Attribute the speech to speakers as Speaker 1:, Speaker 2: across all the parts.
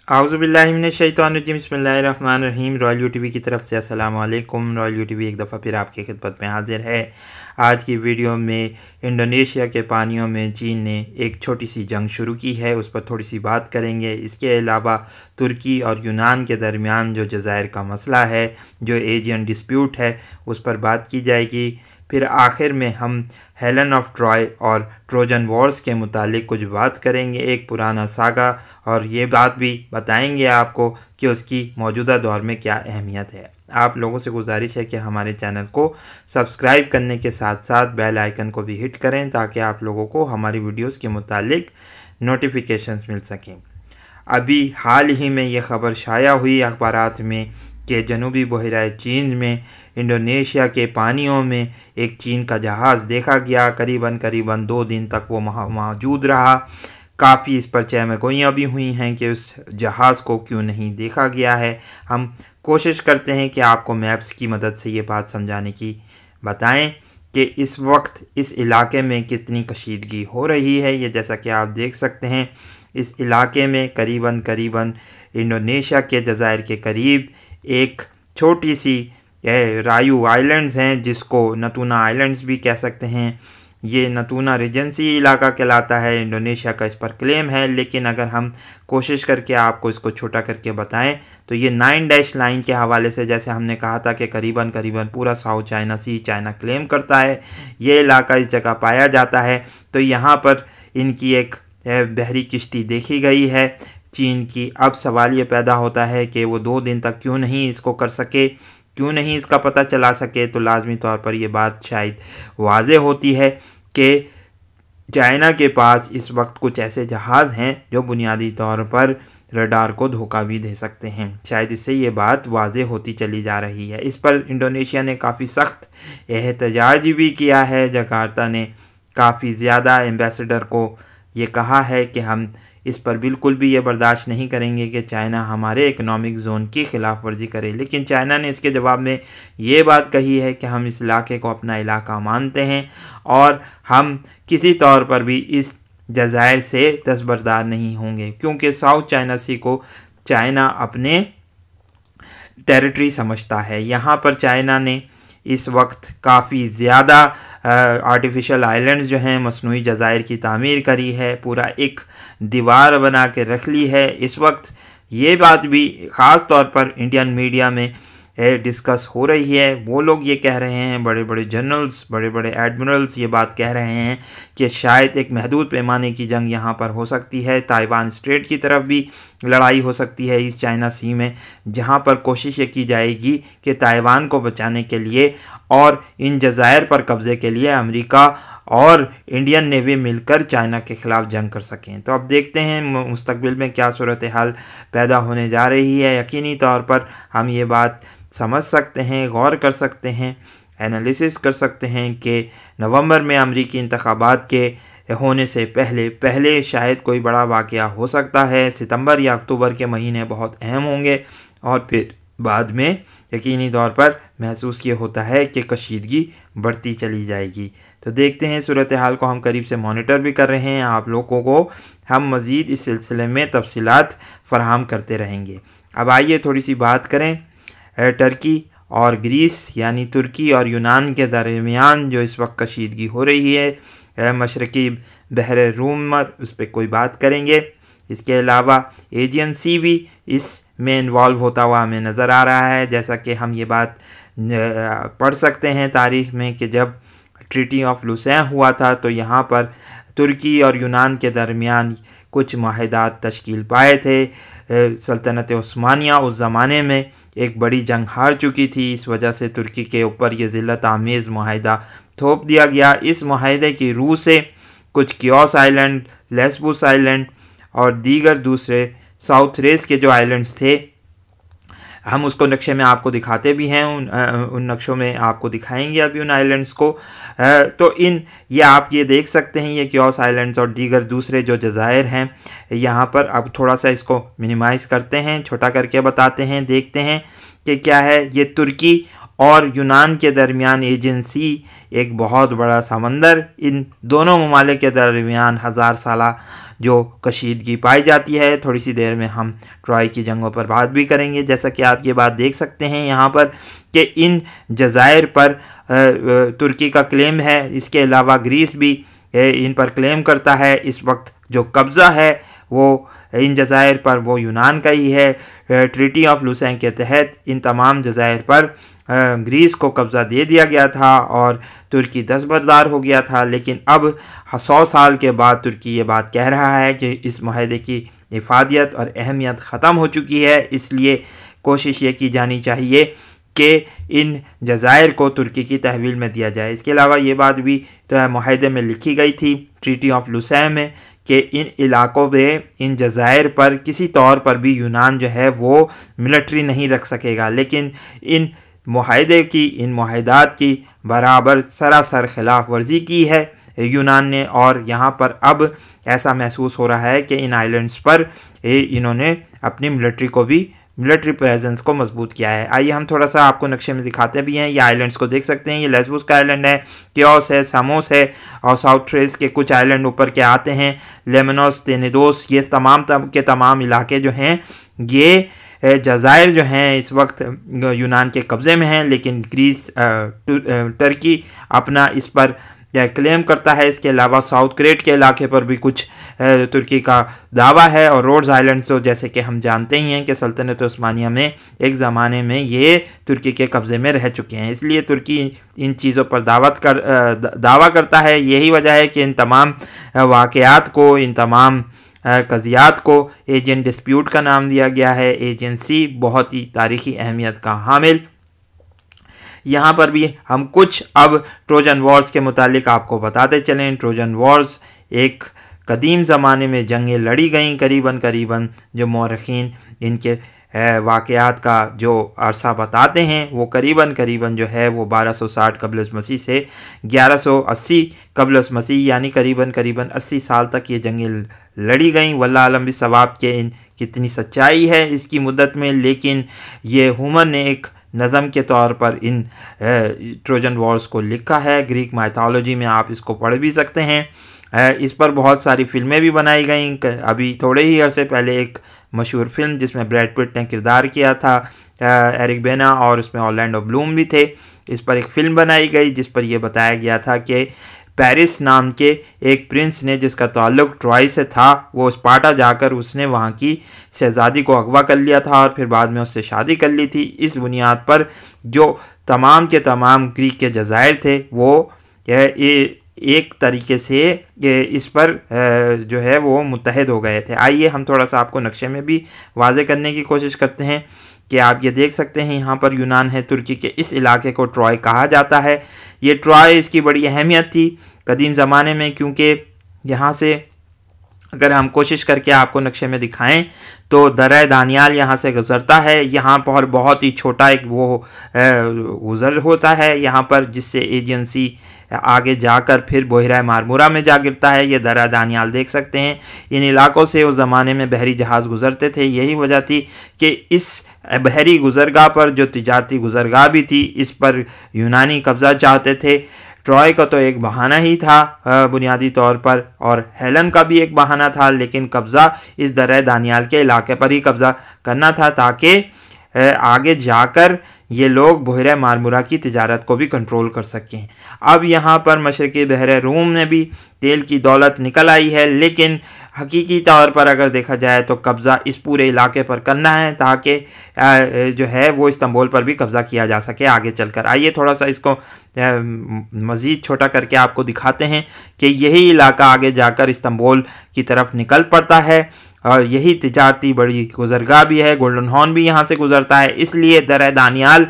Speaker 1: आउज़ुबिल्लाहिमिनश्शैतानिर्रजीम बिस्मिल्लाहिर्रहमानिर्रहीम। Royal UTV की तरफ से अस्सलामु अलैकुम। रॉयल यूटीवी एक दफ़ा फिर आपकी खिदमत में हाजिर है। आज की वीडियो में इंडोनेशिया के पानियों में चीन ने एक छोटी सी जंग शुरू की है, उस पर थोड़ी सी बात करेंगे। इसके अलावा तुर्की और यूनान के दरमियान जो जज़ायर का मसला है, जो एजियन डिस्प्यूट है, उस पर बात की जाएगी। फिर आखिर में हम हेलन ऑफ ट्रॉय और ट्रोजन वॉर्स के मुतालिक कुछ बात करेंगे, एक पुराना सागा, और ये बात भी बताएंगे आपको कि उसकी मौजूदा दौर में क्या अहमियत है। आप लोगों से गुजारिश है कि हमारे चैनल को सब्सक्राइब करने के साथ साथ बेल आइकन को भी हिट करें ताकि आप लोगों को हमारी वीडियोस के मुतालिक नोटिफिकेशंस मिल सकें। अभी हाल ही में ये ख़बर शाया हुई अखबारात में कि जनूबी बहराए चीन में इंडोनेशिया के पानियों में एक चीन का जहाज़ देखा गया। करीबन 2 दिन तक वो मौजूद रहा। काफ़ी इस पर चहमगोइयाँ भी हुई हैं कि उस जहाज़ को क्यों नहीं देखा गया है। हम कोशिश करते हैं कि आपको मैप्स की मदद से ये बात समझाने की बताएं कि इस वक्त इस इलाके में कितनी कशीदगी हो रही है। ये जैसा कि आप देख सकते हैं, इस इलाके में करीबन इंडोनेशिया के जज़ायर के करीब एक छोटी सी रायू आइलैंड्स हैं, जिसको नतूना आइलैंड्स भी कह सकते हैं। ये नतूना रीजेंसी इलाका कहलाता है। इंडोनेशिया का इस पर क्लेम है, लेकिन अगर हम कोशिश करके आपको इसको छोटा करके बताएं तो ये 9 डैश लाइन के हवाले से, जैसे हमने कहा था कि करीबन पूरा साउथ चाइना सी चाइना क्लेम करता है, ये इलाका इस जगह पाया जाता है। तो यहाँ पर इनकी एक बहरी किश्ती देखी गई है चीन की। अब सवाल ये पैदा होता है कि वो 2 दिन तक क्यों नहीं इसको कर सके, क्यों नहीं इसका पता चला सके। तो लाजमी तौर पर यह बात शायद वाज़े होती है कि चाइना के पास इस वक्त कुछ ऐसे जहाज़ हैं जो बुनियादी तौर पर रडार को धोखा भी दे सकते हैं। शायद इससे ये बात वाज़े होती चली जा रही है। इस पर इंडोनेशिया ने काफ़ी सख्त एहतजाज भी किया है। जकार्ता ने काफ़ी ज़्यादा एम्बेसडर को ये कहा है कि हम इस पर बिल्कुल भी ये बर्दाश्त नहीं करेंगे कि चाइना हमारे इकनॉमिक ज़ोन की ख़िलाफ़ वर्जी करे। लेकिन चाइना ने इसके जवाब में ये बात कही है कि हम इस इलाके को अपना इलाका मानते हैं और हम किसी तौर पर भी इस जज़ायर से दस्तबरदार नहीं होंगे, क्योंकि साउथ चाइना सी को चाइना अपने टेरिटरी समझता है। यहाँ पर चाइना ने इस वक्त काफ़ी ज़्यादा आर्टिफिशियल आइलैंड्स जो हैं, मसनूई जज़ायर की तामीर करी है, पूरा एक दीवार बना के रख ली है। इस वक्त ये बात भी ख़ास तौर पर इंडियन मीडिया में डिस्कस हो रही है। वो लोग ये कह रहे हैं, बड़े बड़े जनरल्स, बड़े बड़े एडमिरल्स ये बात कह रहे हैं कि शायद एक महदूद पैमाने की जंग यहाँ पर हो सकती है। ताइवान स्ट्रेट की तरफ भी लड़ाई हो सकती है इस चाइना सी में, जहाँ पर कोशिश ये की जाएगी कि ताइवान को बचाने के लिए और इन जज़ायर पर कब्ज़े के लिए अमेरिका और इंडियन नेवी मिलकर चाइना के ख़िलाफ़ जंग कर सकें। तो अब देखते हैं मुस्तकबिल में क्या सूरत हाल पैदा होने जा रही है। यकीनी तौर पर हम ये बात समझ सकते हैं, गौर कर सकते हैं, एनालिसिस कर सकते हैं कि नवंबर में अमरीकी इंतखाबात के होने से पहले शायद कोई बड़ा वाक़या हो सकता है। सितंबर या अक्टूबर के महीने बहुत अहम होंगे और फिर बाद में यकीनी तौर पर महसूस ये होता है कि कशीदगी बढ़ती चली जाएगी। तो देखते हैं, सूरत हाल को हम करीब से मॉनिटर भी कर रहे हैं। आप लोगों को हम मज़ीद इस सिलसिले में तफसीलात फ़राहम करते रहेंगे। अब आइए थोड़ी सी बात करें टर्की और ग्रीस यानी तुर्की और यूनान के दरमियान जो इस वक्त कशीदगी हो रही है। मशरक़ी बहर रूम, उस पर कोई बात करेंगे। इसके अलावा एजियन सी भी इसमें इन्वॉल्व होता हुआ हमें नज़र आ रहा है। जैसा कि हम ये बात पढ़ सकते हैं तारीख़ में कि जब ट्रीटी ऑफ लुसैन हुआ था तो यहाँ पर तुर्की और यूनान के दरमियान कुछ माहिदात तश्कील पाए थे। सल्तनत उस्मानिया उस ज़माने में एक बड़ी जंग हार चुकी थी। इस वजह से तुर्की के ऊपर ये ज़िल्लत आमेज़ माहिदा थोप दिया गया। इस माहिदे की रूह से कुछ कियोस आइलैंड, लेस्बोस आइलैंड और दीगर दूसरे साउथ रेस के जो आइलैंड्स थे, हम उसको नक्शे में आपको दिखाते भी हैं। उन नक्शों में आपको दिखाएंगे अभी उन आइलैंड्स को। तो ये आप ये देख सकते हैं, ये कियोस आइलैंड्स और दीगर दूसरे जो जज़ायर हैं यहाँ पर। अब थोड़ा सा इसको मिनिमाइज़ करते हैं, छोटा करके बताते हैं, देखते हैं कि क्या है। ये तुर्की और यूनान के दरमियान एजियन सी एक बहुत बड़ा समंदर। इन दोनों ममालिक के दरमियान 1000 साला जो कशीदगी पाई जाती है। थोड़ी सी देर में हम ट्रॉय की जंगों पर बात भी करेंगे। जैसा कि आप ये बात देख सकते हैं यहाँ पर कि इन जज़ायर पर तुर्की का क्लेम है। इसके अलावा ग्रीस भी इन पर क्लेम करता है। इस वक्त जो कब्ज़ा है वो इन जज़ायर पर वो यूनान का ही है। ट्रीटी ऑफ लुसेन के तहत इन तमाम जज़ायर पर ग्रीस को कब्ज़ा दे दिया गया था और तुर्की दस्तबरदार हो गया था। लेकिन अब 100 साल के बाद तुर्की ये बात कह रहा है कि इस मुआहदे की इफादियत और अहमियत ख़त्म हो चुकी है। इसलिए कोशिश ये की जानी चाहिए कि इन जज़ायर को तुर्की की तहवील में दिया जाए। इसके अलावा ये बात भी मुआहदे में लिखी गई थी ट्रीटी ऑफ लुसेन में कि इन इलाकों में इन जज़ायर पर किसी तौर पर भी यूनान जो है वो मिलिट्री नहीं रख सकेगा। लेकिन इन मुआहदे की, इन मुआहदात की बराबर सरासर खिलाफ वर्जी की है यूनान ने। और यहाँ पर अब ऐसा महसूस हो रहा है कि इन आइलैंड्स पर इन्होंने अपनी मिलिट्री प्रेजेंस को मजबूत किया है। आइए हम थोड़ा सा आपको नक्शे में दिखाते भी हैं। ये आइलैंड्स को देख सकते हैं। ये लेस्बोस का आइलैंड है, कियोस है, सामोस है और साउथ थ्रेस के कुछ आइलैंड ऊपर के आते हैं, लेमनोस, तेनेदोस। ये तमाम इलाके जो हैं ये जज़ायर जो हैं इस वक्त यूनान के कब्ज़े में हैं। लेकिन ग्रीस टर्की अपना इस पर क्लेम करता है। इसके अलावा साउथ क्रेट के इलाके पर भी कुछ तुर्की का दावा है। और रोड्स आइलैंड तो जैसे कि हम जानते ही हैं कि सल्तनत उस्मानिया में एक ज़माने में ये तुर्की के कब्ज़े में रह चुके हैं। इसलिए तुर्की इन चीज़ों पर दावा करता है। यही वजह है कि इन तमाम वाक़यात को, इन तमाम कज़ियात को एजियन डिस्प्यूट का नाम दिया गया है। एजियन सी बहुत ही तारीख़ी अहमियत का हामिल। यहाँ पर भी हम कुछ अब ट्रोजन वॉर्स के मुतालिक आपको बताते चलें। ट्रोजन वॉर्स एक कदीम ज़माने में जंगें लड़ी गईं। करीबन जो मौरख़ीन इनके वाक़यात का जो अरसा बताते हैं वो करीबन जो है वो 1260 कबल मसीह से 1180 कबल मसीह, यानी करीबन 80 साल तक ये जंगें लड़ी गईं। वल्लाह आलम बिस्सवाब के इन कितनी सच्चाई है इसकी मुद्दत में। लेकिन ये हुमर ने एक नज़म के तौर पर इन ट्रोजन वॉर्स को लिखा है। ग्रीक माइथोलॉजी में आप इसको पढ़ भी सकते हैं। इस पर बहुत सारी फ़िल्में भी बनाई गईं। अभी थोड़े ही अरसे पहले एक मशहूर फ़िल्म जिसमें ब्रैड पिट ने किरदार किया था, एरिक बेना, और उसमें ऑरलैंडो ब्लूम भी थे। इस पर एक फ़िल्म बनाई गई जिस पर यह बताया गया था कि पेरिस नाम के एक प्रिंस ने, जिसका ताल्लुक ट्रॉय से था, वो स्पार्टा जाकर उसने वहाँ की शहज़ादी को अगवा कर लिया था और फिर बाद में उससे शादी कर ली थी। इस बुनियाद पर जो तमाम के तमाम ग्रीक के जज़ायर थे वो एक तरीके से इस पर जो है वो मुत्तहद हो गए थे। आइए हम थोड़ा सा आपको नक्शे में भी वाज़े करने की कोशिश करते हैं कि आप ये देख सकते हैं यहाँ पर यूनान है। तुर्की के इस इलाके को ट्रॉय कहा जाता है। ये ट्रॉय, इसकी बड़ी अहमियत थी कदीम ज़माने में, क्योंकि यहाँ से अगर हम कोशिश करके आपको नक्शे में दिखाएं तो दर्रा दानियाल यहाँ से गुज़रता है। यहाँ पर बहुत ही छोटा एक वो गुज़र होता है यहाँ पर, जिससे एजियन सी आगे जाकर फिर बहरा मारमुरा में जा गिरता है। ये दर्रा दानियाल देख सकते हैं। इन इलाकों से उस ज़माने में बहरी जहाज़ गुज़रते थे। यही वजह थी कि इस बहरी गुज़रगाह पर, जो तिजारती गुज़रगाह भी थी, इस पर यूनानी कब्ज़ा चाहते थे। ट्रॉय का तो एक बहाना ही था बुनियादी तौर पर, और हेलन का भी एक बहाना था, लेकिन कब्ज़ा इस दर्रा दानियाल के इलाके पर ही कब्ज़ा करना था ताकि आगे जाकर ये लोग बहरा मारमुरा की तिजारत को भी कंट्रोल कर सकें। अब यहाँ पर मशरक़ी बहरे रूम में भी तेल की दौलत निकल आई है, लेकिन हकीकी तौर पर अगर देखा जाए तो कब्ज़ा इस पूरे इलाके पर करना है ताकि जो है वो इस्तांबुल पर भी कब्ज़ा किया जा सके आगे चलकर। आइए थोड़ा सा इसको मज़ीद छोटा करके आपको दिखाते हैं कि यही इलाका आगे जाकर इस्तांबुल की तरफ निकल पड़ता है और यही तिजारती बड़ी गुज़रगाह भी है। गोल्डन हॉर्न भी यहाँ से गुज़रता है। इसलिए दर्रा दानियाल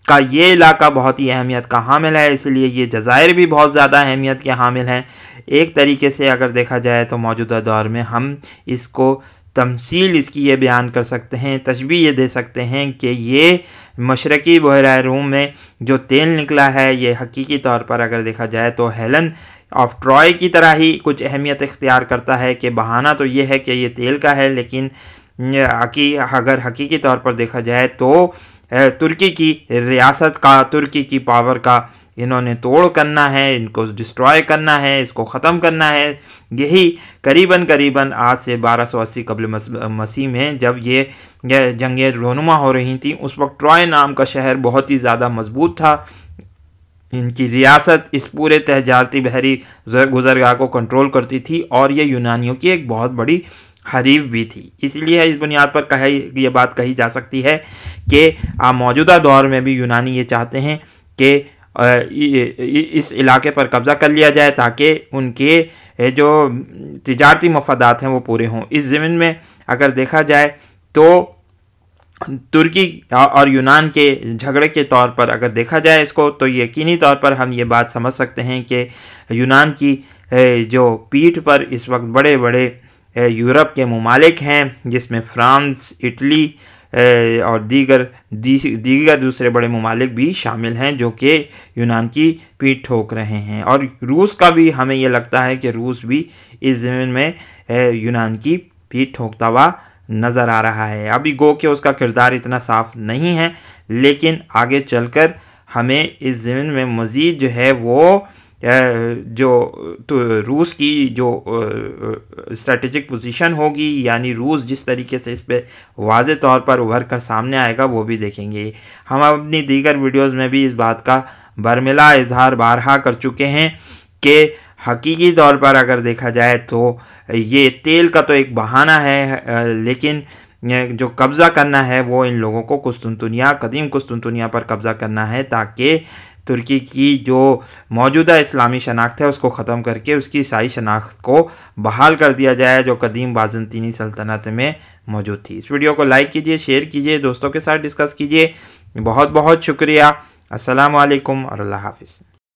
Speaker 1: का ये इलाका बहुत ही अहमियत का हामिल है। इसलिए ये जज़ायर भी बहुत ज़्यादा अहमियत के हामिल हैं। एक तरीके से अगर देखा जाए तो मौजूदा दौर में हम इसको तमसील इसकी ये बयान कर सकते हैं, तशबीह ये दे सकते हैं कि ये मशरक़ी बहरा रूम में जो तेल निकला है ये हकीकी तौर पर अगर देखा जाए तो हेलन ऑफ ट्रॉय की तरह ही कुछ अहमियत इख्तियार करता है कि बहाना तो ये है कि ये तेल का है, लेकिन अगर हकीकी तौर पर देखा जाए तो तुर्की की रियासत का, तुर्की की पावर का इन्होंने तोड़ करना है, इनको डिस्ट्रॉय करना है, इसको ख़त्म करना है। यही करीबन आज से 1280 कबल मसीह में जब ये जंगें रोनुमा हो रही थी, उस वक्त ट्रॉय नाम का शहर बहुत ही ज़्यादा मजबूत था। इनकी रियासत इस पूरे तहजारती बहरी गुजरगाह को कंट्रोल करती थी और ये यूनानियों की एक बहुत बड़ी हरीफ भी थी। इसलिए इस बुनियाद पर ये बात कही जा सकती है कि मौजूदा दौर में भी यूनानी ये चाहते हैं कि इस इलाके पर कब्ज़ा कर लिया जाए ताकि उनके जो तिजारती मफादात हैं वो पूरे हों। इस ज़मीन में अगर देखा जाए तो तुर्की और यूनान के झगड़े के तौर पर अगर देखा जाए इसको, तो यकीनी तौर पर हम ये बात समझ सकते हैं कि यूनान की जो पीठ पर इस वक्त बड़े बड़े यूरोप के ममालिक हैं, जिसमें फ्रांस, इटली और दीगर दूसरे बड़े ममालिक भी शामिल हैं जो कि यूनान की पीठ ठोक रहे हैं। और रूस का भी हमें ये लगता है कि रूस भी इस ज़मीन में यूनान की पीठ ठोकता हुआ नज़र आ रहा है। अभी गो कि उसका किरदार इतना साफ नहीं है, लेकिन आगे चलकर हमें इस ज़मीन में मज़ीद जो है वो तो रूस की जो स्ट्रेटेजिक पोजीशन होगी, यानी रूस जिस तरीके से इस पे वाज़े तौर पर उभर कर सामने आएगा वो भी देखेंगे। हम अपनी दीगर वीडियोस में भी इस बात का बरमिला इजहार बारहा कर चुके हैं कि हकीकी तौर पर अगर देखा जाए तो ये तेल का तो एक बहाना है, लेकिन जो कब्ज़ा करना है वो इन लोगों को कुस्तुनतुनिया, कदीम कुस्तुनतुनिया पर कब्ज़ा करना है ताकि तुर्की की जो मौजूदा इस्लामी शनाख्त है उसको ख़त्म करके उसकी ईसाई शनाख्त को बहाल कर दिया जाए जो कदीम बाज़ंतीनी सल्तनत में मौजूद थी। इस वीडियो को लाइक कीजिए, शेयर कीजिए, दोस्तों के साथ डिस्कस कीजिए। बहुत बहुत शुक्रिया। अस्सलामु अलैकुम और अल्लाह हाफ़िज़।